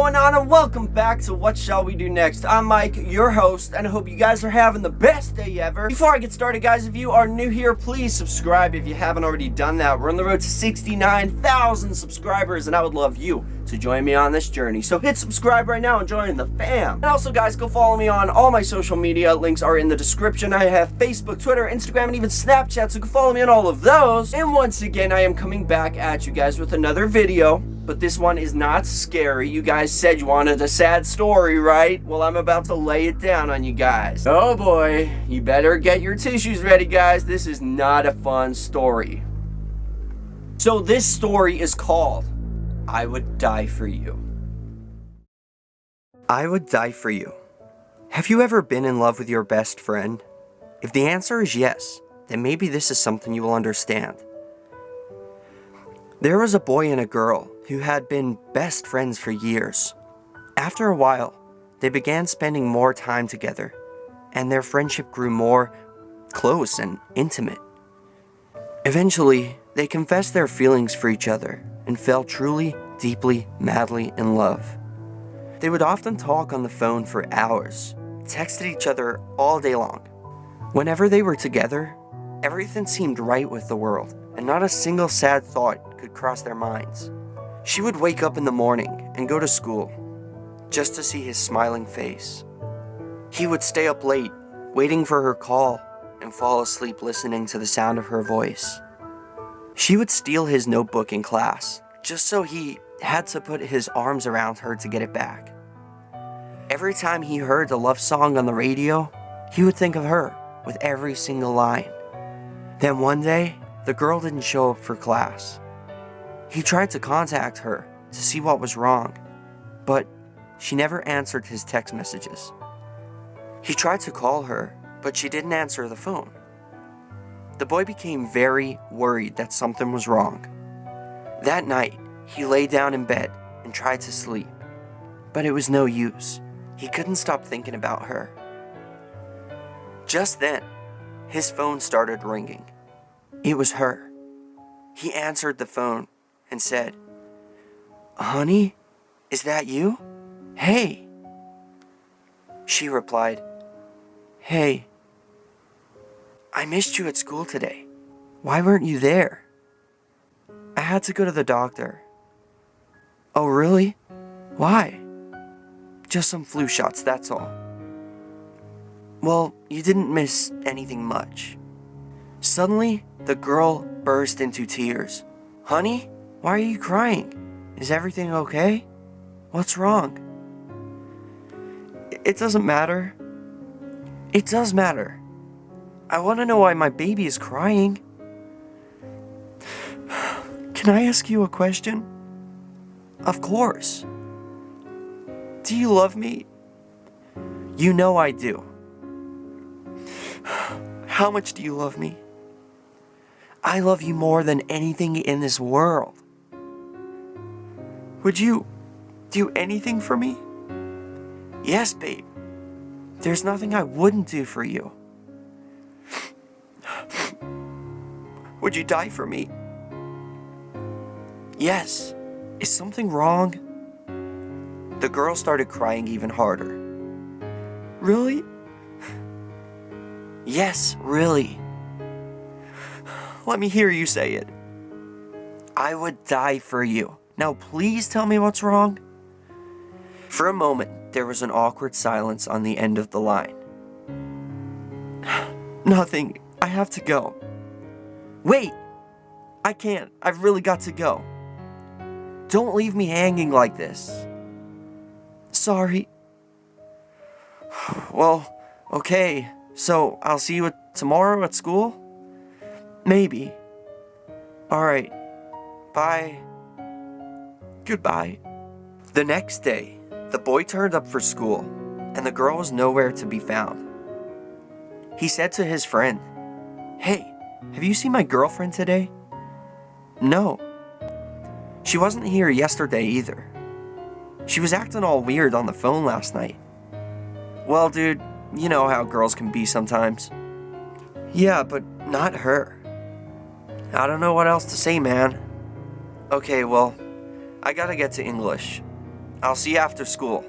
going on, and welcome back to What Shall We Do Next. I'm Mike, your host, and I hope you guys are having the best day ever. Before I get started, guys, if you are new here, please subscribe if you haven't already done that. We're on the road to 69,000 subscribers, and I would love you to join me on this journey. So hit subscribe right now and join the fam. And also, guys, go follow me on all my social media. Links are in the description. I have Facebook, Twitter, Instagram, and even Snapchat, so go follow me on all of those. And once again, I am coming back at you guys with another video, but this one is not scary. You guys said you wanted a sad story, right? Well, I'm about to lay it down on you guys. Oh boy, you better get your tissues ready, guys. This is not a fun story. So this story is called I Would Die For You. I would die for you. Have you ever been in love with your best friend? If the answer is yes, then maybe this is something you will understand. There was a boy and a girl who had been best friends for years. After a while, they began spending more time together, and their friendship grew more close and intimate. Eventually, they confessed their feelings for each other and fell truly, deeply, madly in love. They would often talk on the phone for hours, texted each other all day long. Whenever they were together, everything seemed right with the world, and not a single sad thought could cross their minds. She would wake up in the morning and go to school, just to see his smiling face. He would stay up late, waiting for her call, and fall asleep listening to the sound of her voice. She would steal his notebook in class, just so he had to put his arms around her to get it back. Every time he heard a love song on the radio, he would think of her with every single line. Then one day, the girl didn't show up for class. He tried to contact her to see what was wrong, but she never answered his text messages. He tried to call her, but she didn't answer the phone. The boy became very worried that something was wrong. That night, he lay down in bed and tried to sleep, but it was no use. He couldn't stop thinking about her. Just then, his phone started ringing. It was her. He answered the phone and said, "Honey, is that you? Hey." She replied, "Hey, I missed you at school today. Why weren't you there?" "I had to go to the doctor." "Oh, really? Why?" "Just some flu shots, that's all." "Well, you didn't miss anything much." Suddenly, the girl burst into tears. "Honey, why are you crying? Is everything okay? What's wrong?" "It doesn't matter." "It does matter. I want to know why my baby is crying." "Can I ask you a question?" "Of course." "Do you love me?" "You know I do." "How much do you love me?" "I love you more than anything in this world." "Would you do anything for me?" "Yes, babe. There's nothing I wouldn't do for you." "Would you die for me?" "Yes. Is something wrong?" The girl started crying even harder. "Really?" "Yes, really." "Let me hear you say it." "I would die for you. Now please tell me what's wrong." For a moment, there was an awkward silence on the end of the line. "Nothing. I have to go." "Wait! I can't. I've really got to go." "Don't leave me hanging like this." "Sorry." "Well, okay. So I'll see you tomorrow at school?" "Maybe." "Alright. Bye." "Goodbye." The next day, the boy turned up for school, and the girl was nowhere to be found. He said to his friend, "Hey, have you seen my girlfriend today?" "No." "She wasn't here yesterday either. She was acting all weird on the phone last night." "Well, dude, you know how girls can be sometimes." "Yeah, but not her." "I don't know what else to say, man." "Okay, well, I gotta get to English. I'll see you after school.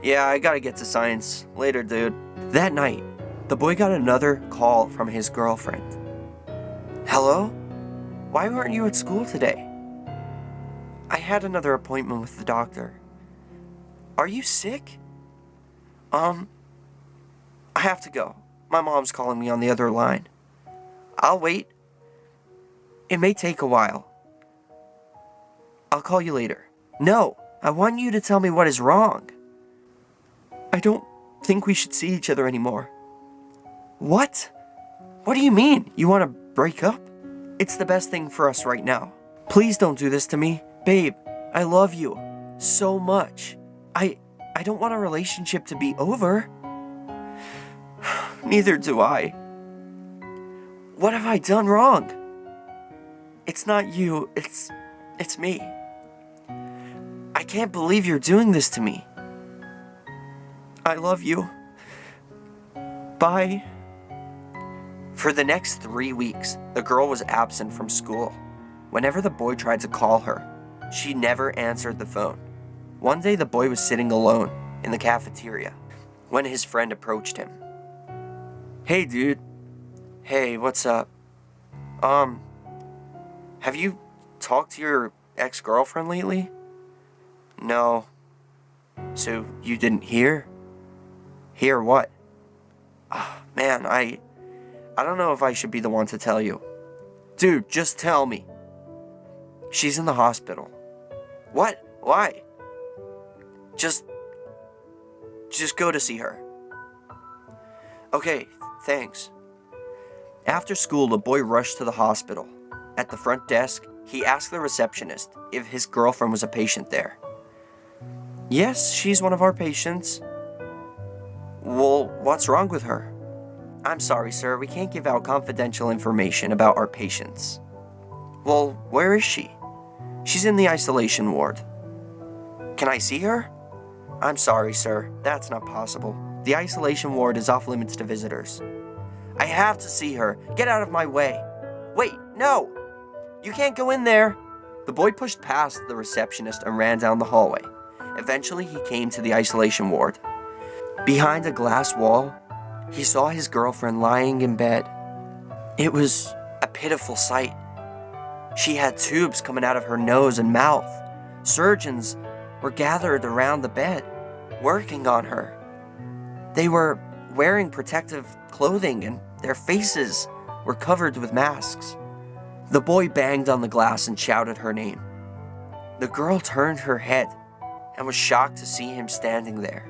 Yeah, I gotta get to science. Later, dude. That night, the boy got another call from his girlfriend. Hello? Why weren't you at school today? I had another appointment with the doctor. Are you sick? I have to go. My mom's calling me on the other line. I'll wait. It may take a while. I'll call you later. No, I want you to tell me what is wrong. I don't think we should see each other anymore. What? What do you mean? You want to break up? It's the best thing for us right now. Please don't do this to me. Babe, I love you so much. I don't want a relationship to be over. Neither do I. What have I done wrong? It's not you, it's me. I can't believe you're doing this to me. I love you. Bye. For the next 3 weeks, the girl was absent from school. Whenever the boy tried to call her, she never answered the phone. One day the boy was sitting alone in the cafeteria when his friend approached him. Hey dude. Hey, what's up? Have you talked to your ex-girlfriend lately? No. So you didn't hear? Hear what? Man, I don't know if I should be the one to tell you. Dude, just tell me. She's in the hospital. What? Why? Just go to see her. Okay, thanks. After school, the boy rushed to the hospital. At the front desk, he asked the receptionist if his girlfriend was a patient there. Yes, she's one of our patients. Well, what's wrong with her? I'm sorry, sir, we can't give out confidential information about our patients. Well, where is she? She's in the isolation ward. Can I see her? I'm sorry, sir, that's not possible. The isolation ward is off limits to visitors. I have to see her. Get out of my way. Wait, no! You can't go in there! The boy pushed past the receptionist and ran down the hallway. Eventually, he came to the isolation ward. Behind a glass wall, he saw his girlfriend lying in bed. It was a pitiful sight. She had tubes coming out of her nose and mouth. Surgeons were gathered around the bed, working on her. They were wearing protective clothing and their faces were covered with masks. The boy banged on the glass and shouted her name. The girl turned her head and was shocked to see him standing there.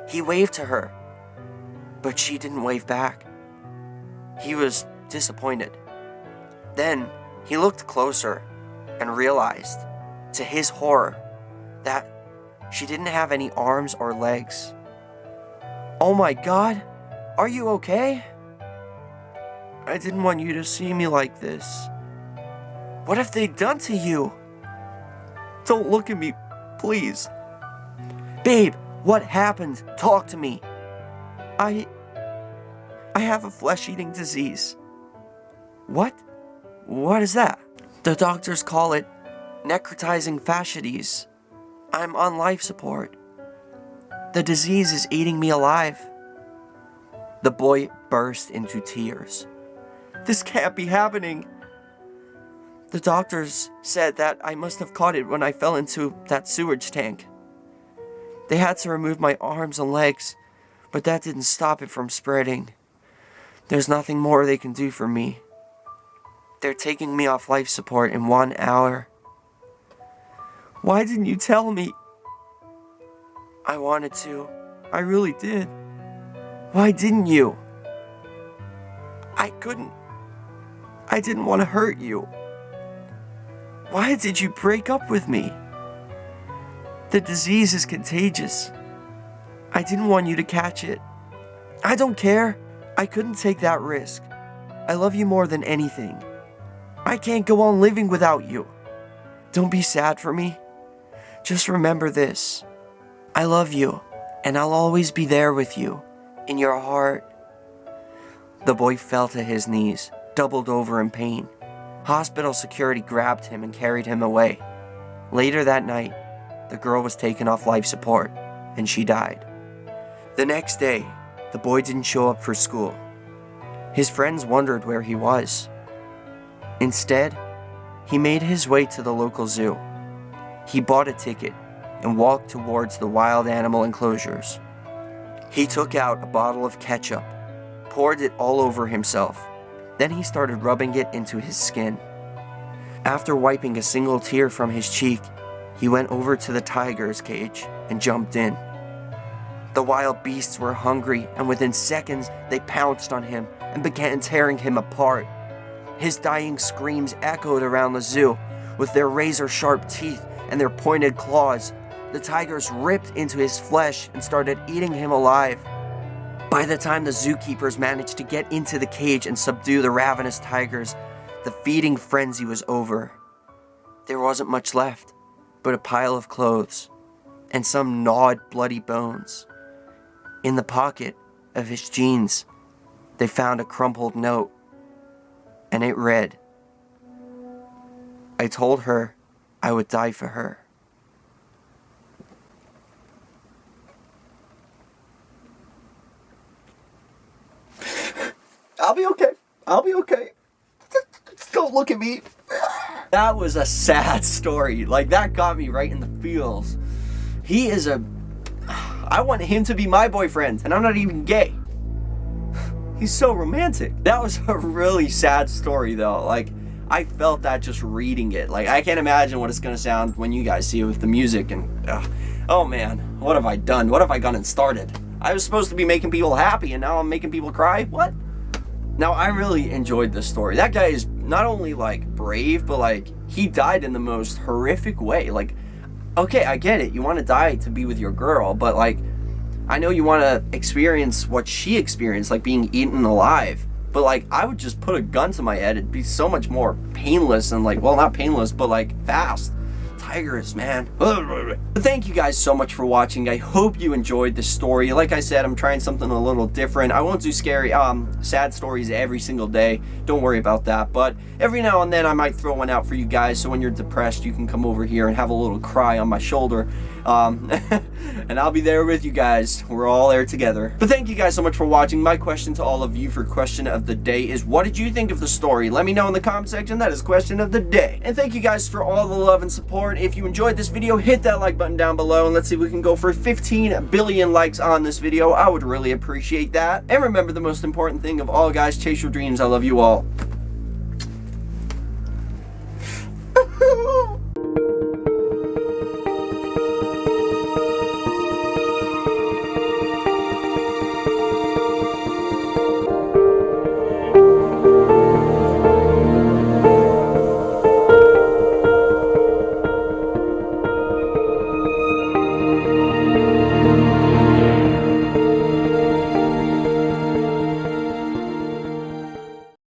He waved to her, but she didn't wave back. He was disappointed. Then he looked closer and realized, to his horror, that she didn't have any arms or legs. Oh my God, are you okay? I didn't want you to see me like this. What have they done to you? Don't look at me, please. Babe, what happened? Talk to me. I have a flesh-eating disease. What? What is that? The doctors call it necrotizing fasciitis. I'm on life support. The disease is eating me alive. The boy burst into tears. This can't be happening. The doctors said that I must have caught it when I fell into that sewage tank. They had to remove my arms and legs, but that didn't stop it from spreading. There's nothing more they can do for me. They're taking me off life support in 1 hour. Why didn't you tell me? I wanted to. I really did. Why didn't you? I couldn't. I didn't want to hurt you. Why did you break up with me? The disease is contagious. I didn't want you to catch it. I don't care. I couldn't take that risk. I love you more than anything. I can't go on living without you. Don't be sad for me. Just remember this. I love you, and I'll always be there with you, in your heart. The boy fell to his knees, doubled over in pain. Hospital security grabbed him and carried him away. Later that night, the girl was taken off life support and she died. The next day, the boy didn't show up for school. His friends wondered where he was. Instead, he made his way to the local zoo. He bought a ticket and walked towards the wild animal enclosures. He took out a bottle of ketchup, poured it all over himself. Then he started rubbing it into his skin. After wiping a single tear from his cheek, he went over to the tiger's cage and jumped in. The wild beasts were hungry, and within seconds they pounced on him and began tearing him apart. His dying screams echoed around the zoo. With their razor-sharp teeth and their pointed claws, the tigers ripped into his flesh and started eating him alive. By the time the zookeepers managed to get into the cage and subdue the ravenous tigers, the feeding frenzy was over. There wasn't much left but a pile of clothes and some gnawed, bloody bones. In the pocket of his jeans, they found a crumpled note, and it read, "I told her I would die for her." I'll be okay. I'll be okay. Don't look at me. That was a sad story. Like, that got me right in the feels. I want him to be my boyfriend, and I'm not even gay. He's so romantic. That was a really sad story, though. Like, I felt that just reading it. Like, I can't imagine what it's gonna sound when you guys see it with the music and... oh man, what have I done? What have I gone and started? I was supposed to be making people happy, and now I'm making people cry? What? Now, I really enjoyed this story. That guy is not only, like, brave, but, like, he died in the most horrific way. Like, okay, I get it. You want to die to be with your girl, but, like, I know you want to experience what she experienced, like being eaten alive. But, like, I would just put a gun to my head. It'd be so much more painless and, like, well, not painless, but, like, fast. Tigers, man. But thank you guys so much for watching. I hope you enjoyed this story. Like I said, I'm trying something a little different. I won't do scary, sad stories every single day. Don't worry about that. But every now and then I might throw one out for you guys. So when you're depressed, you can come over here and have a little cry on my shoulder. And I'll be there with you guys. We're all there together. But thank you guys so much for watching. My question to all of you for question of the day is, what did you think of the story? Let me know in the comment section. That is question of the day. And thank you guys for all the love and support. If you enjoyed this video, hit that like button down below, and let's see if we can go for 15 billion likes on this video. I would really appreciate that. And remember, the most important thing of all, guys, chase your dreams. I love you all.